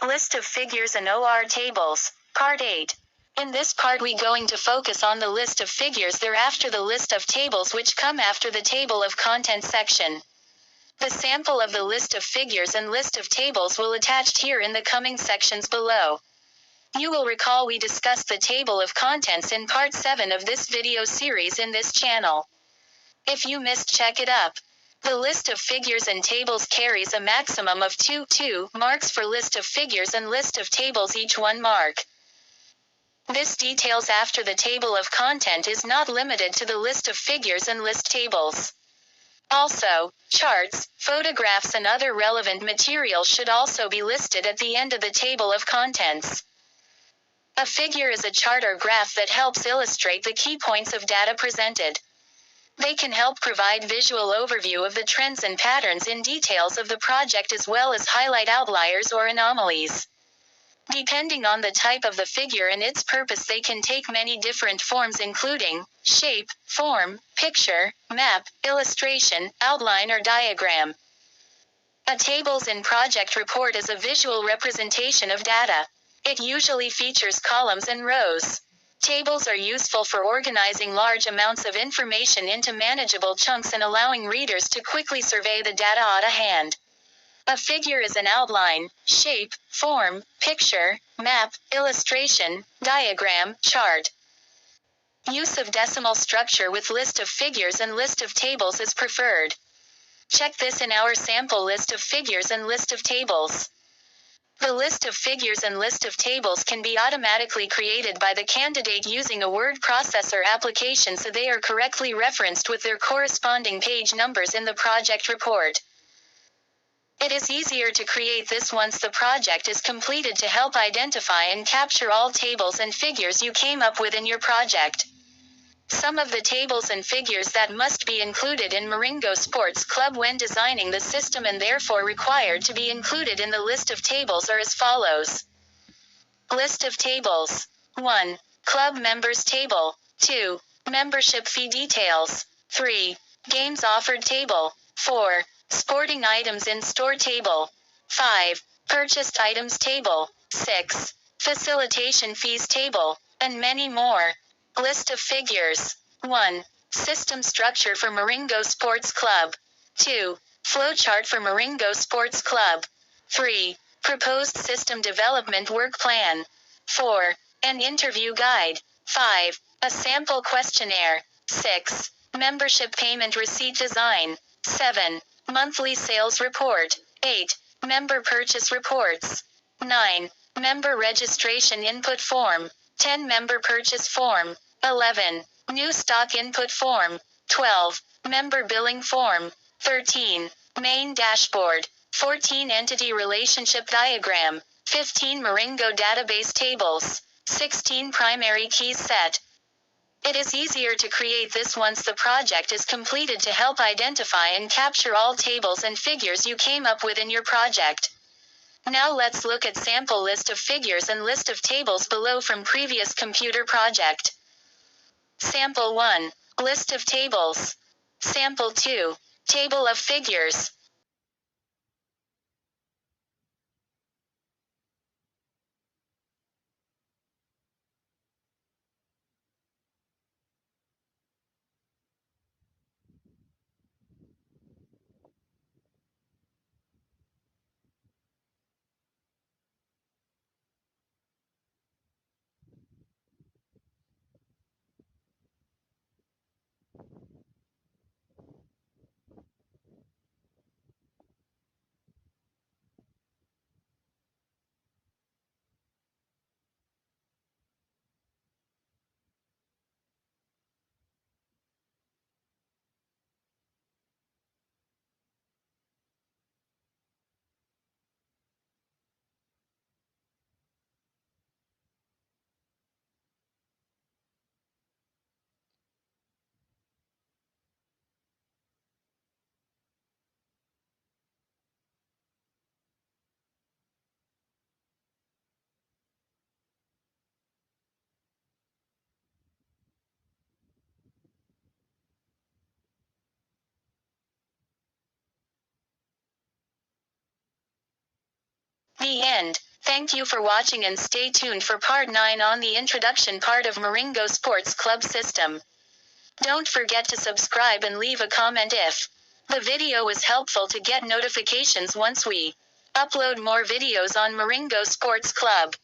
List of figures and OR tables, Part 8. In this part we going to focus on the list of figures thereafter the list of tables which come after the table of contents section. The sample of the list of figures and list of tables will attached here in the coming sections below. You will recall we discussed the table of contents in part 7 of this video series in this channel. If you missed, check it up. The list of figures and tables carries a maximum of 2 marks for list of figures and list of tables, each 1 mark. This details after the table of content is not limited to the list of figures and list tables. Also, charts, photographs and other relevant material should also be listed at the end of the table of contents. A figure is a chart or graph that helps illustrate the key points of data presented. They can help provide visual overview of the trends and patterns in details of the project as well as highlight outliers or anomalies. Depending on the type of the figure and its purpose, they can take many different forms including shape, form, picture, map, illustration, outline or diagram. A tables in project report is a visual representation of data. It usually features columns and rows. Tables are useful for organizing large amounts of information into manageable chunks and allowing readers to quickly survey the data at hand. A figure is an outline, shape, form, picture, map, illustration, diagram, chart. Use of decimal structure with list of figures and list of tables is preferred. Check this in our sample list of figures and list of tables. The list of figures and list of tables can be automatically created by the candidate using a word processor application so they are correctly referenced with their corresponding page numbers in the project report. It is easier to create this once the project is completed to help identify and capture all tables and figures you came up with in your project. Some of the tables and figures that must be included in Maringo Sports Club when designing the system and therefore required to be included in the list of tables are as follows. List of tables. 1. Club members table. 2. Membership fee details. 3. Games offered table. 4. Sporting items in store table. 5. Purchased items table. 6. Facilitation fees table. And many more. List of figures. 1. System structure for Maringo Sports Club. 2. Flowchart for Maringo Sports Club. 3. Proposed system development work plan. 4. An interview guide. 5. A sample questionnaire. 6. Membership payment receipt design. 7. Monthly sales report. 8. Member purchase reports. 9. Member registration input form. 10. Member purchase form. 11. New stock input form. 12. Member billing form. 13. Main dashboard. 14. Entity relationship diagram. 15. Maringo database tables. 16. Primary keys set. It is easier to create this once the project is completed to help identify and capture all tables and figures you came up with in your project. Now let's look at sample list of figures and list of tables below from previous computer project. Sample 1. List of tables. Sample 2. Table of figures. The end. Thank you for watching and stay tuned for part 9 on the introduction part of Maringo Sports Club system. Don't forget to subscribe and leave a comment if the video was helpful to get notifications once we upload more videos on Maringo Sports Club.